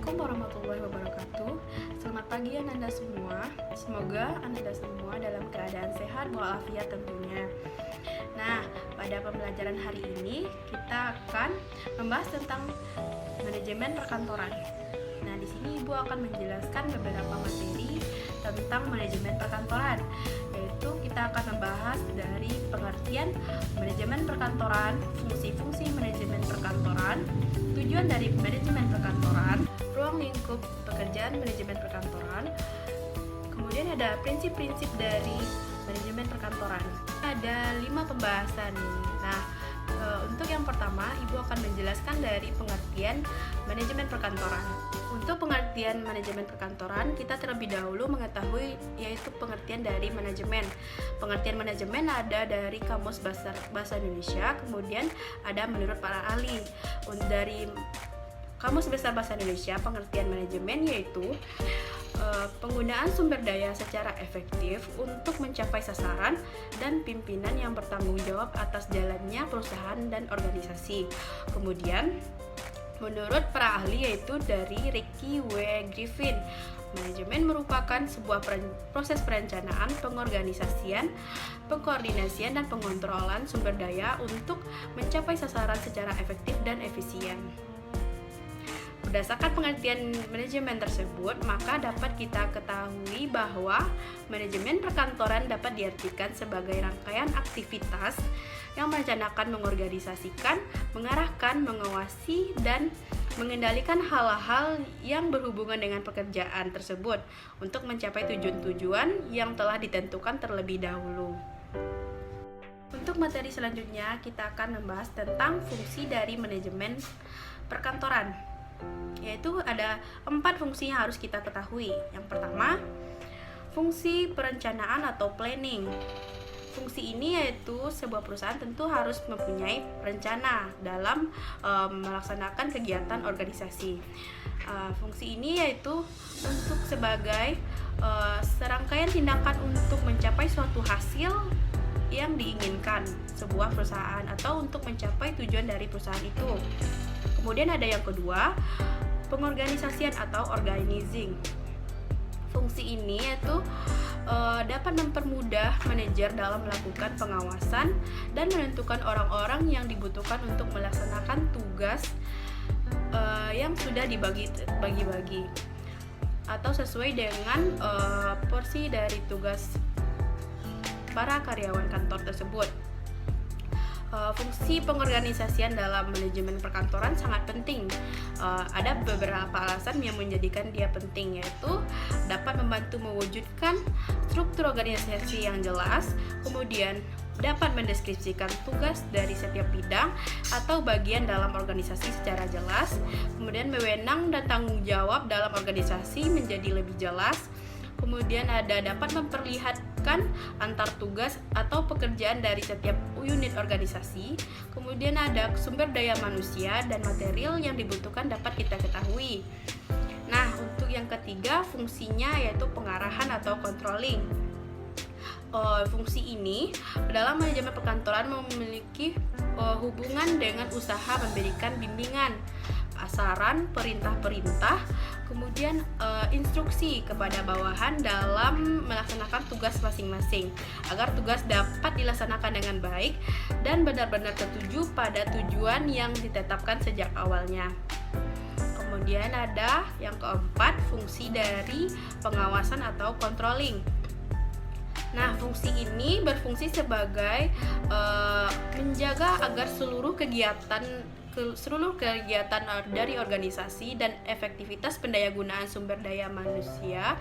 Assalamualaikum warahmatullahi wabarakatuh. Selamat pagi Anda semua. Semoga Anda semua dalam keadaan sehat walafiat tentunya. Nah, pada pembelajaran hari ini kita akan membahas tentang manajemen perkantoran. Nah, di sini Ibu akan menjelaskan beberapa materi tentang manajemen perkantoran, yaitu kita akan membahas dari pengertian manajemen perkantoran, fungsi-fungsi manajemen perkantoran, tujuan dari manajemen perkantoran, ruang lingkup pekerjaan manajemen perkantoran, kemudian ada prinsip-prinsip dari manajemen perkantoran. Ada 5 pembahasan. Nah, untuk yang pertama, Ibu akan menjelaskan dari pengertian manajemen perkantoran. Untuk pengertian manajemen perkantoran, kita terlebih dahulu mengetahui yaitu pengertian dari manajemen. Pengertian manajemen ada dari Kamus Bahasa Indonesia, kemudian ada menurut para ahli. Dari Kamus Besar Bahasa Indonesia, pengertian manajemen yaitu penggunaan sumber daya secara efektif untuk mencapai sasaran dan pimpinan yang bertanggung jawab atas jalannya perusahaan dan organisasi. Kemudian, menurut para ahli yaitu dari Ricky W. Griffin, manajemen merupakan sebuah proses perencanaan, pengorganisasian, pengkoordinasian, dan pengontrolan sumber daya untuk mencapai sasaran secara efektif dan efisien. Berdasarkan pengertian manajemen tersebut, maka dapat kita ketahui bahwa manajemen perkantoran dapat diartikan sebagai rangkaian aktivitas yang merencanakan, mengorganisasikan, mengarahkan, mengawasi, dan mengendalikan hal-hal yang berhubungan dengan pekerjaan tersebut untuk mencapai tujuan-tujuan yang telah ditentukan terlebih dahulu. Untuk materi selanjutnya, kita akan membahas tentang fungsi dari manajemen perkantoran. Yaitu ada 4 fungsi yang harus kita ketahui. Yang pertama, fungsi perencanaan atau planning. Fungsi ini yaitu sebuah perusahaan tentu harus mempunyai rencana dalam melaksanakan kegiatan organisasi. Fungsi ini yaitu untuk sebagai serangkaian tindakan untuk mencapai suatu hasil yang diinginkan sebuah perusahaan atau untuk mencapai tujuan dari perusahaan itu. Kemudian ada yang kedua, pengorganisasian atau organizing. Fungsi ini yaitu dapat mempermudah manajer dalam melakukan pengawasan dan menentukan orang-orang yang dibutuhkan untuk melaksanakan tugas yang sudah dibagi-bagi atau sesuai dengan porsi dari tugas para karyawan kantor tersebut. Fungsi pengorganisasian dalam manajemen perkantoran sangat penting. Ada beberapa alasan yang menjadikan dia penting, yaitu dapat membantu mewujudkan struktur organisasi yang jelas, kemudian dapat mendeskripsikan tugas dari setiap bidang atau bagian dalam organisasi secara jelas, kemudian wewenang dan tanggung jawab dalam organisasi menjadi lebih jelas. Kemudian ada dapat memperlihatkan antar tugas atau pekerjaan dari setiap unit organisasi. Kemudian ada sumber daya manusia dan material yang dibutuhkan dapat kita ketahui. Nah, untuk yang ketiga fungsinya yaitu pengarahan atau controlling. Fungsi ini dalam manajemen perkantoran memiliki hubungan dengan usaha memberikan bimbingan, saran, perintah-perintah, kemudian instruksi kepada bawahan dalam melaksanakan tugas masing-masing agar tugas dapat dilaksanakan dengan baik dan benar-benar tertuju pada tujuan yang ditetapkan sejak awalnya. Kemudian ada yang keempat, fungsi dari pengawasan atau controlling. Nah, fungsi ini berfungsi sebagai menjaga agar seluruh kegiatan dari organisasi dan efektivitas pendayagunaan sumber daya manusia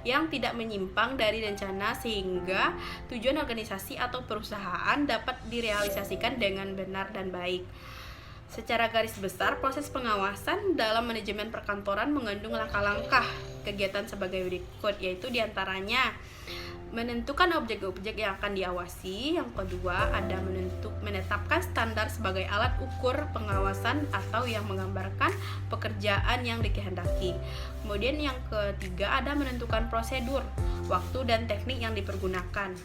yang tidak menyimpang dari rencana sehingga tujuan organisasi atau perusahaan dapat direalisasikan dengan benar dan baik. Secara garis besar, proses pengawasan dalam manajemen perkantoran mengandung langkah-langkah kegiatan sebagai berikut, yaitu diantaranya menentukan objek-objek yang akan diawasi. Yang kedua, ada menetapkan standar sebagai alat ukur pengawasan atau yang menggambarkan pekerjaan yang dikehendaki. Kemudian yang ketiga, ada menentukan prosedur, waktu, dan teknik yang dipergunakan.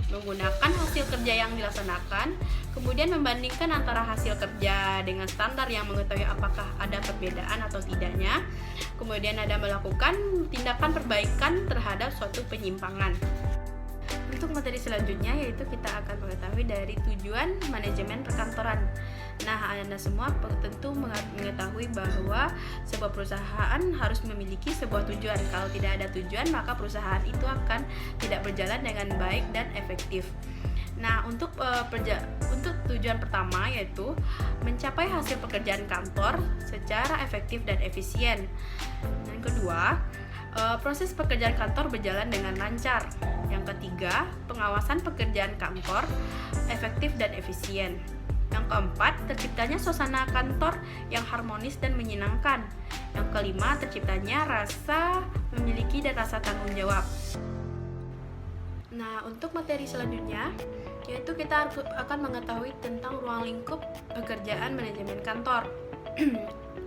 Menggunakan hasil kerja yang dilaksanakan, kemudian membandingkan antara hasil kerja dengan standar yang mengetahui apakah ada perbedaan atau tidaknya. Kemudian ada melakukan tindakan perbaikan terhadap suatu penyimpangan. Untuk materi selanjutnya yaitu kita akan mengetahui dari tujuan manajemen perkantoran. Nah, Anda semua tentu mengetahui bahwa sebuah perusahaan harus memiliki sebuah tujuan. Kalau tidak ada tujuan, maka perusahaan itu akan tidak berjalan dengan baik dan efektif. Nah, untuk tujuan pertama yaitu mencapai hasil pekerjaan kantor secara efektif dan efisien. Yang kedua, proses pekerjaan kantor berjalan dengan lancar. Yang ketiga, pengawasan pekerjaan kantor efektif dan efisien. Yang keempat, terciptanya suasana kantor yang harmonis dan menyenangkan. Yang kelima, terciptanya rasa memiliki dan rasa tanggung jawab. Nah, untuk materi selanjutnya yaitu kita akan mengetahui tentang ruang lingkup pekerjaan manajemen kantor.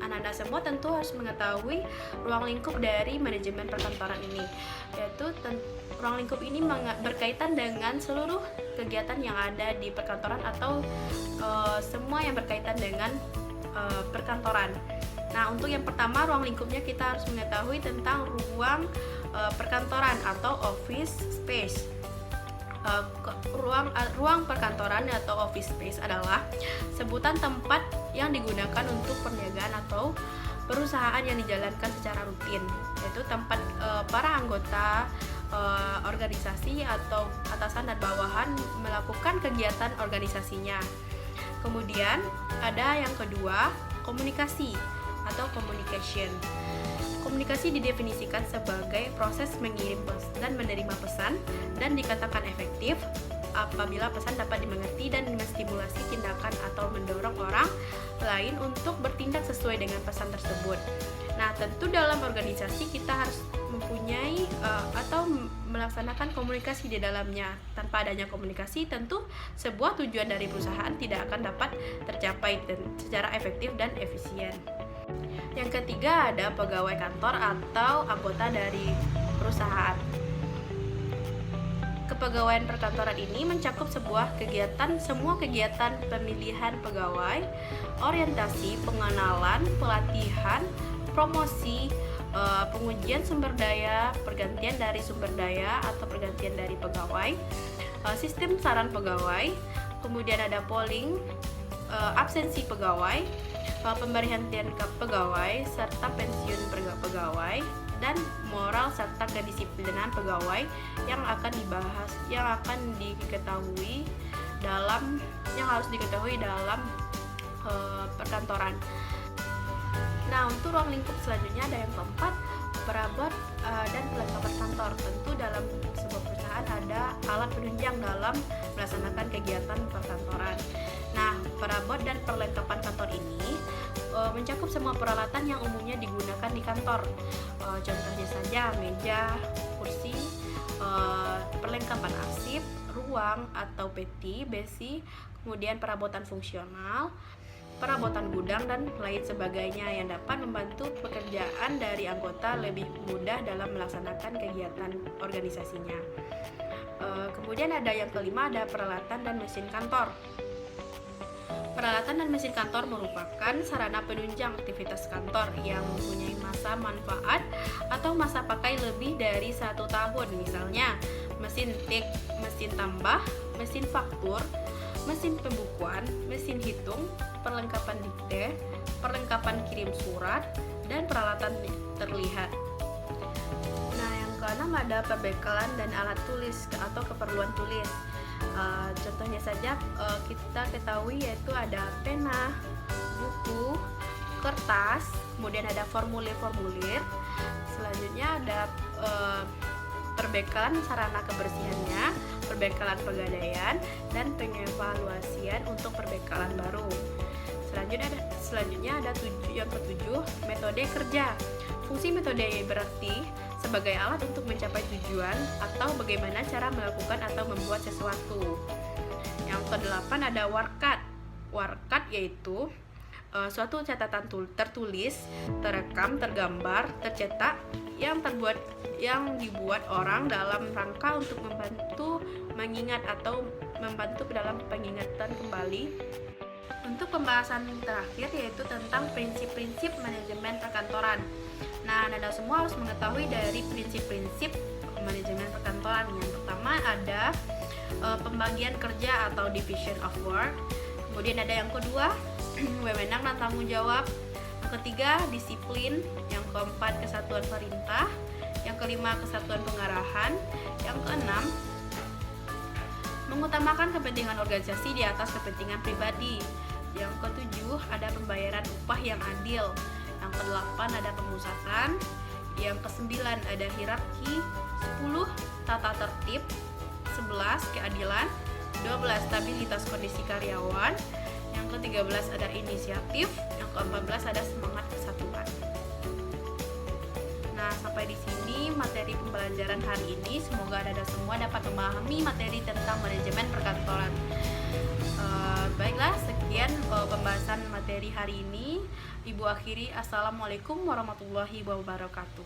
Anak-anak semua tentu harus mengetahui ruang lingkup dari manajemen perkantoran ini, yaitu ruang lingkup ini berkaitan dengan seluruh kegiatan yang ada di perkantoran atau semua yang berkaitan dengan perkantoran. Nah, untuk yang pertama ruang lingkupnya kita harus mengetahui tentang ruang perkantoran atau office space. Ruang perkantoran atau office space adalah sebutan tempat yang digunakan untuk perniagaan atau perusahaan yang dijalankan secara rutin, yaitu tempat para anggota organisasi atau atasan dan bawahan melakukan kegiatan organisasinya. Kemudian ada yang kedua, komunikasi atau communication. Komunikasi didefinisikan sebagai proses mengirim dan menerima pesan dan dikatakan efektif apabila pesan dapat dimengerti dan menstimulasi tindakan atau mendorong orang lain untuk bertindak sesuai dengan pesan tersebut. Nah, tentu dalam organisasi kita harus mempunyai atau melaksanakan komunikasi di dalamnya. Tanpa adanya komunikasi, tentu sebuah tujuan dari perusahaan tidak akan dapat tercapai secara efektif dan efisien. Yang ketiga ada pegawai kantor atau anggota dari perusahaan. Kepegawaian perkantoran ini mencakup semua kegiatan pemilihan pegawai, orientasi, pengenalan, pelatihan, promosi, pengujian sumber daya, pergantian dari sumber daya atau pergantian dari pegawai, sistem saran pegawai, kemudian ada polling, absensi pegawai, pemberhentian pegawai serta pensiun pegawai, dan moral serta kedisiplinan pegawai yang akan harus diketahui dalam perkantoran. Nah, untuk ruang lingkup selanjutnya ada yang keempat, perabot dan perlengkapan kantor. Tentu dalam sebuah perusahaan ada alat penunjang dalam melaksanakan kegiatan perkantoran. Nah, perabot dan perlengkapan kantor ini mencakup semua peralatan yang umumnya digunakan di kantor. Contohnya saja meja, kursi, perlengkapan arsip, ruang atau peti, besi, kemudian perabotan fungsional, perabotan gudang dan lain sebagainya yang dapat membantu pekerjaan dari anggota lebih mudah dalam melaksanakan kegiatan organisasinya. Kemudian ada yang kelima, ada peralatan dan mesin kantor. Peralatan dan mesin kantor merupakan sarana penunjang aktivitas kantor yang mempunyai masa manfaat atau masa pakai lebih dari 1 tahun. Misalnya, mesin tik, mesin tambah, mesin faktur, mesin pembukuan, mesin hitung, perlengkapan dikte, perlengkapan kirim surat, dan peralatan terlihat. Nah, yang keenam ada perbekalan dan alat tulis atau keperluan tulis. Contohnya saja kita ketahui yaitu ada pena, buku, kertas, kemudian ada formulir-formulir. Selanjutnya ada perbekalan sarana kebersihannya, perbekalan pegadaian, dan pengevaluasian untuk perbekalan baru. Selanjutnya ada yang ketujuh, metode kerja. Fungsi metode berarti sebagai alat untuk mencapai tujuan atau bagaimana cara melakukan atau membuat sesuatu. Yang kedelapan ada warkat. Warkat yaitu suatu catatan tertulis, terekam, tergambar, tercetak yang dibuat orang dalam rangka untuk membantu mengingat atau membantu dalam pengingatan kembali. Untuk pembahasan terakhir yaitu tentang prinsip-prinsip manajemen perkantoran. Nah, Anda semua harus mengetahui dari prinsip-prinsip manajemen perkantoran. Yang pertama ada pembagian kerja atau division of work. Kemudian ada yang kedua, wewenang dan tanggung jawab. Yang ketiga, disiplin. Yang keempat, kesatuan perintah. Yang kelima, kesatuan pengarahan. Yang keenam, mengutamakan kepentingan organisasi di atas kepentingan pribadi. Yang ketujuh, ada pembayaran upah yang adil. Yang kedelapan, ada pemusatan. Yang kesembilan, ada hierarki. 10, tata tertib. 11, keadilan. 12, stabilitas kondisi karyawan. Yang ke-13 ada inisiatif. Yang ke-14 ada semangat kesatuan. Nah, sampai di sini materi pembelajaran hari ini. Semoga Anda semua dapat memahami materi tentang manajemen perkantoran. Baiklah, sekian pembahasan materi hari ini. Ibu akhiri, assalamualaikum warahmatullahi wabarakatuh.